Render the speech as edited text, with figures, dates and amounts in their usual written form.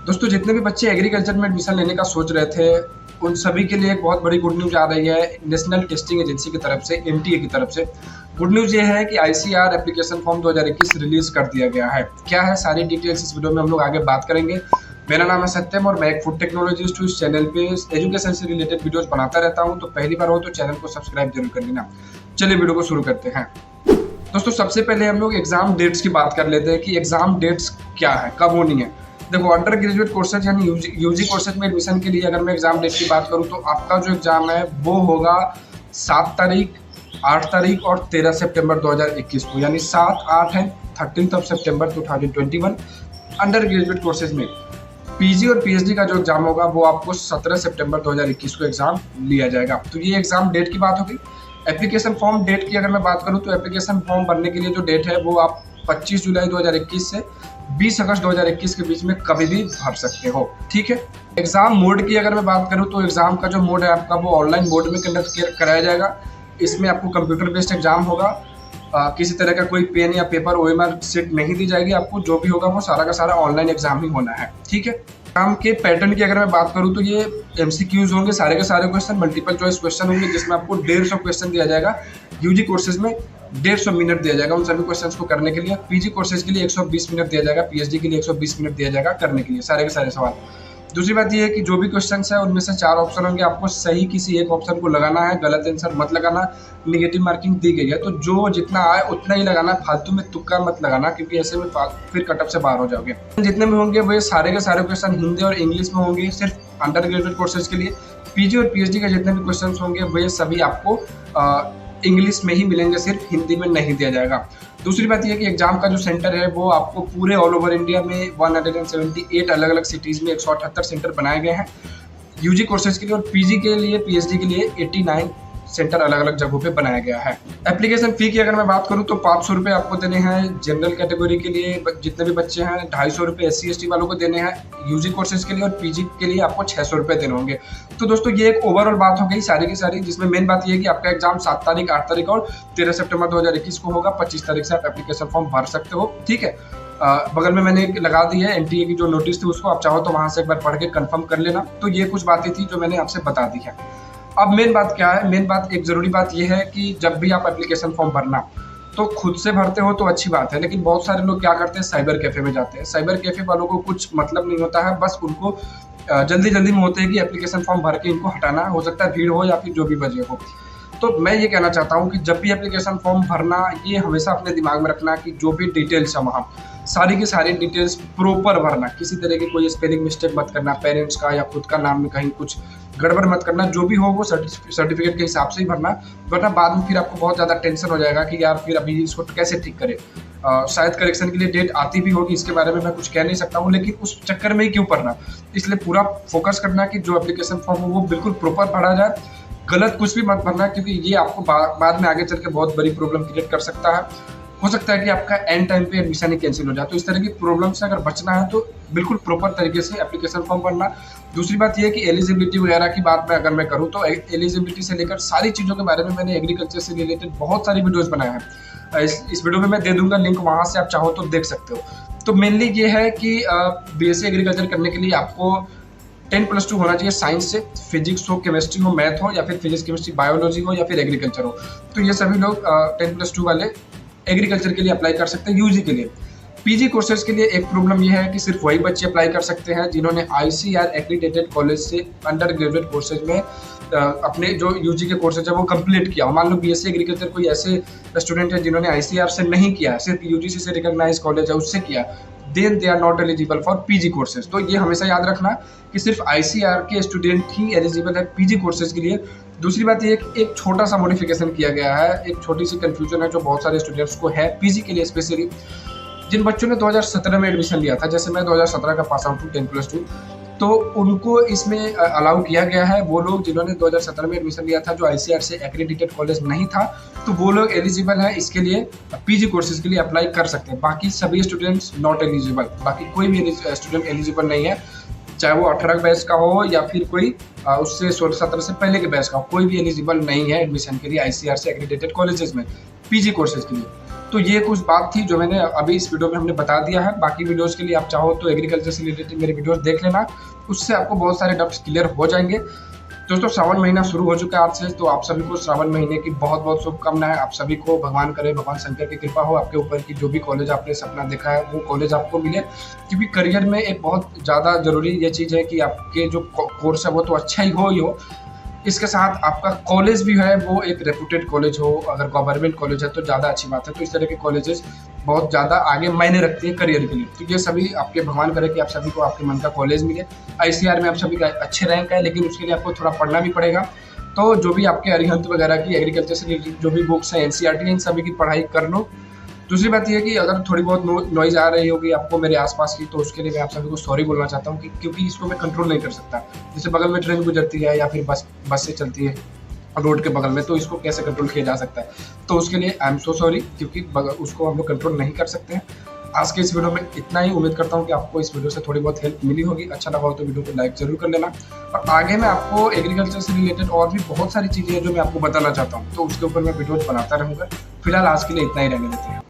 दोस्तों जितने भी बच्चे एग्रीकल्चर में एडमिशन लेने का सोच रहे थे उन सभी के लिए एक बहुत बड़ी गुड न्यूज़ आ रही है नेशनल टेस्टिंग एजेंसी की तरफ से, एनटीए की तरफ से। गुड न्यूज़ ये है कि आईसीआर एप्लीकेशन फॉर्म 2021 रिलीज कर दिया गया है। क्या है सारी डिटेल्स इस वीडियो में हम लोग आगे बात करेंगे। मेरा नाम है सत्यम और मैं एक फूड टेक्नोलॉजिस्ट हूँ। इस चैनल पे एजुकेशन से रिलेटेड वीडियोस बनाता रहता हूँ, तो पहली बार हो तो चैनल को सब्सक्राइब जरूर कर लेना। चलिए वीडियो को शुरू करते हैं। दोस्तों सबसे पहले हम लोग एग्जाम डेट्स की बात कर लेते हैं कि एग्जाम डेट्स क्या है, कब होनी है। देखो अंडर ग्रेजुएट कोर्सेज यानी यूजी कोर्सेज में एडमिशन के लिए अगर मैं एग्जाम डेट की बात करूँ तो आपका जो एग्जाम है वो होगा 7 तारीख, 8 तारीख और 13 सितंबर 2021 को, यानी 7, 8 and 13 September 2021। Under graduate courses में पीजी और पीएचडी का जो एग्जाम होगा वो आपको 17 सितंबर 2021 को एग्जाम लिया जाएगा। तो ये एग्जाम डेट की बात होगी। एप्लीकेशन फॉर्म डेट की अगर मैं बात करूँ तो एप्लीकेशन फॉर्म भरने के लिए जो डेट है वो आप 25 जुलाई 2021 से 20 अगस्त 2021 के बीच में कभी भी भर सकते हो, ठीक है। एग्जाम मोड की अगर मैं बात करूं तो एग्जाम का जो मोड है आपका वो ऑनलाइन मोड में कंडक्ट कराया जाएगा। इसमें आपको कंप्यूटर बेस्ड एग्जाम होगा। किसी तरह का कोई पेन या पेपर ओएमआर सीट नहीं दी जाएगी आपको। जो भी होगा वो सारा का सारा ऑनलाइन एग्जाम ही होना है, ठीक है। एग्जाम के पैटर्न की अगर मैं बात करूं तो ये एमसीक्यूज होंगे, सारे के सारे क्वेश्चन मल्टीपल चॉइस क्वेश्चन होंगे, जिसमें आपको 150 क्वेश्चन दिया जाएगा। यूजी कोर्सेज में 150 मिनट दिया जाएगा उन सभी क्वेश्चंस को करने के लिए। पीजी कोर्सेज के लिए 120 मिनट दिया जाएगा, पीएचडी के लिए 120 मिनट दिया जाएगा करने के लिए सारे के सारे सवाल। दूसरी बात यह है कि जो भी क्वेश्चंस है उनमें से 4 ऑप्शन होंगे, आपको सही किसी एक ऑप्शन को लगाना है, गलत आंसर मत लगाना। निगेटिव मार्किंग दी गई है तो जो जितना आए उतना ही लगाना, फालतू में तुक्का मत लगाना, क्योंकि ऐसे में फिर कटअप से बाहर हो जाओगे। जितने भी होंगे वो सारे के सारे क्वेश्चन हिंदी और इंग्लिश में होंगे, सिर्फ अंडर ग्रेजुएट कोर्सेज के लिए। पीजी और पीएचडी के जितने भी क्वेश्चन होंगे वो सभी आपको इंग्लिश में ही मिलेंगे, सिर्फ हिंदी में नहीं दिया जाएगा। दूसरी बात यह कि एग्जाम का जो सेंटर है वो आपको पूरे ऑल ओवर इंडिया में 178 अलग अलग सिटीज़ में 178 सेंटर बनाए गए हैं यूजी कोर्सेज के लिए, और पीजी के लिए पीएचडी के लिए 89 सेंटर अलग अलग जगहों पे बनाया गया है। एप्लीकेशन फ़ी की अगर मैं बात करूं तो 500 रुपये आपको देने हैं जनरल कैटेगरी के लिए जितने भी बच्चे हैं, 250 रुपये SC ST वालों को देने हैं यूजी कोर्सेज के लिए, और पीजी के लिए आपको 600 रुपये देने होंगे। तो दोस्तों ये एक ओवरऑल बात हो गई सारी की सारी, जिसमें मेन बात ये है कि आपका एग्जाम 7 तारीख, 8 तारीख और 13 सितंबर 2021 को होगा। 25 तारीख से आप एप्लीकेशन फॉर्म भर सकते हो, ठीक है। बगल में मैंने लगा दी है एनटीए की जो नोटिस थी, उसको आप चाहो तो वहाँ से एक बार पढ़ के कंफर्म कर लेना। तो ये कुछ बातें थी जो मैंने आपसे बता दी है। अब मेन बात क्या है, मेन बात एक ज़रूरी बात यह है कि जब भी आप एप्लीकेशन फॉर्म भरना तो खुद से भरते हो तो अच्छी बात है, लेकिन बहुत सारे लोग क्या करते हैं, साइबर कैफ़े में जाते हैं। साइबर कैफ़े वालों को कुछ मतलब नहीं होता है, बस उनको जल्दी जल्दी में होते हैं कि एप्लीकेशन फॉर्म भर के इनको हटाना, हो सकता है भीड़ हो या फिर जो भी वजह हो। तो मैं ये कहना चाहता हूँ कि जब भी एप्लीकेशन फॉर्म भरना, ये हमेशा अपने दिमाग में रखना कि जो भी डिटेल्स है वहाँ सारी की सारी डिटेल्स प्रॉपर भरना, किसी तरह की कोई स्पेलिंग मिस्टेक मत करना, पेरेंट्स का या खुद का नाम में कहीं कुछ गड़बड़ मत करना। जो भी हो वो सर्टिफिकेट के हिसाब से ही भरना, वरना बाद में फिर आपको बहुत ज़्यादा टेंशन हो जाएगा कि यार फिर अभी इसको कैसे ठीक करें। शायद करेक्शन के लिए डेट आती भी होगी, इसके बारे में मैं कुछ कह नहीं सकता हूँ, लेकिन उस चक्कर में ही क्यों पढ़ना। इसलिए पूरा फोकस करना कि जो एप्लीकेशन फॉर्म हो वो बिल्कुल प्रॉपर भरा जाए, गलत कुछ भी मत भरना, क्योंकि ये आपको बाद में आगे चल के बहुत बड़ी प्रॉब्लम क्रिएट कर सकता है। हो सकता है कि आपका एंड टाइम पे एडमिशन ही कैंसिल हो जाए। तो इस तरह की प्रॉब्लम से अगर बचना है तो बिल्कुल प्रॉपर तरीके से एप्लीकेशन फॉर्म भरना। दूसरी बात यह है कि एलिजिबिलिटी वगैरह की बात में अगर मैं करूँ तो एलिजिबिलिटी से लेकर सारी चीज़ों के बारे में मैंने एग्रीकल्चर से रिलेटेड बहुत सारी वीडियोज़ बनाए हैं। इस वीडियो में मैं दे दूंगा लिंक, वहाँ से आप चाहो तो देख सकते हो। तो मेनली ये है कि BSc एग्रीकल्चर करने के लिए आपको 10+2 होना चाहिए साइंस से, फिजिक्स हो, केमिस्ट्री हो, मैथ हो, या फिर फिजिक्स केमिस्ट्री बायोलॉजी हो, या फिर एग्रीकल्चर हो। तो ये सभी लोग 10+2 वाले एग्रीकल्चर के लिए अप्लाई कर सकते हैं यूजी के लिए। पीजी कोर्सेज के लिए एक प्रॉब्लम यह है कि सिर्फ वही बच्चे अप्लाई कर सकते हैं जिन्होंने आईसीआर एक्रीडेटेड कॉलेज से अंडर ग्रेजुएट कोर्सेज में अपने जो यूजी के कोर्सेज है वो कंप्लीट किया। मान लो बीएससी एग्रीकल्चर कोई ऐसे स्टूडेंट है जिन्होंने आईसीआर से नहीं किया, सिर्फ यूजीसी से रिकॉग्नाइज कॉलेज है उससे किया, then they are not eligible for PG courses. तो ये हमेशा याद रखना कि सिर्फ आईसीआर के स्टूडेंट ही एलिजिबल है पीजी कोर्सेज के लिए। दूसरी बात ये एक छोटा सा मॉडिफिकेशन किया गया है, एक छोटी सी कंफ्यूजन है जो बहुत सारे स्टूडेंट्स को है पीजी के लिए स्पेशली। जिन बच्चों ने 2017 में एडमिशन लिया था, जैसे मैं 2017 का पास आउट हूँ 10+2, तो उनको इसमें अलाउ किया गया है। वो लोग जिन्होंने 2017 में एडमिशन लिया था जो आईसीआर से एक्रेडिटेड कॉलेज नहीं था, तो वो लोग एलिजिबल हैं इसके लिए, पीजी कोर्सेज के लिए अप्लाई कर सकते हैं। बाकी सभी स्टूडेंट्स नॉट एलिजिबल, बाकी कोई भी स्टूडेंट एलिजिबल नहीं है, चाहे वो 18 बैच का हो या फिर कोई उससे 16-17 से पहले के बैच का हो, कोई भी एलिजिबल नहीं है एडमिशन के लिए आईसीआर से एक्रेडिटेड कॉलेजेस में पीजी कोर्सेज के लिए। तो ये कुछ बात थी जो मैंने अभी इस वीडियो में हमने बता दिया है। बाकी वीडियोस के लिए आप चाहो तो एग्रीकल्चर से रिलेटेड मेरे वीडियोस देख लेना, उससे आपको बहुत सारे डाउट्स क्लियर हो जाएंगे। दोस्तों श्रावण महीना शुरू हो चुका है आज से, तो आप सभी को श्रावण महीने की बहुत बहुत शुभकामनाएं। आप सभी को भगवान करे, भगवान शंकर की कृपा हो आपके ऊपर कि जो भी कॉलेज आपने सपना देखा है वो कॉलेज आपको मिले, क्योंकि करियर में एक बहुत ज़्यादा ज़रूरी ये चीज़ है कि आपके जो कोर्स है वो तो अच्छा ही हो, इसके साथ आपका कॉलेज भी है वो एक रेपुटेड कॉलेज हो। अगर गवर्नमेंट कॉलेज है तो ज़्यादा अच्छी बात है। तो इस तरह के कॉलेजेस बहुत ज़्यादा आगे मायने रखती है करियर के लिए। तो ये सभी आपके भगवान करे कि आप सभी को आपके मन का कॉलेज मिले। ICAR में आप सभी का अच्छे रैंक है, लेकिन उसके लिए आपको थोड़ा पढ़ना भी पड़ेगा। तो जो भी आपके अरिहंत वगैरह की एग्रीकल्चर से रिलेटेड जो भी बुक्स हैं NCERT इन सभी की पढ़ाई कर लो। दूसरी बात यह है कि अगर थोड़ी बहुत नॉइज़ आ रही होगी आपको मेरे आसपास की, तो उसके लिए मैं आप सभी को सॉरी बोलना चाहता हूँ क्योंकि इसको मैं कंट्रोल नहीं कर सकता। जैसे बगल में ट्रेन गुजरती है या फिर बस से चलती है रोड के बगल में, तो इसको कैसे कंट्रोल किया जा सकता है। तो उसके लिए आई एम सो सॉरी, क्योंकि उसको हम लोग कंट्रोल नहीं कर सकते हैं। आज के इस वीडियो में इतना ही। उम्मीद करता हूँ कि आपको इस वीडियो से थोड़ी बहुत हेल्प मिली होगी। अच्छा लगा हो तो वीडियो को लाइक जरूर कर लेना। और आगे मैं आपको एग्रीकल्चर से रिलेटेड और भी बहुत सारी चीज़ें हैं जो मैं आपको बताना चाहता हूँ, तो उसके ऊपर मैं वीडियोज बनाता रहूँगा। फिलहाल आज के लिए इतना ही रहने देते हैं।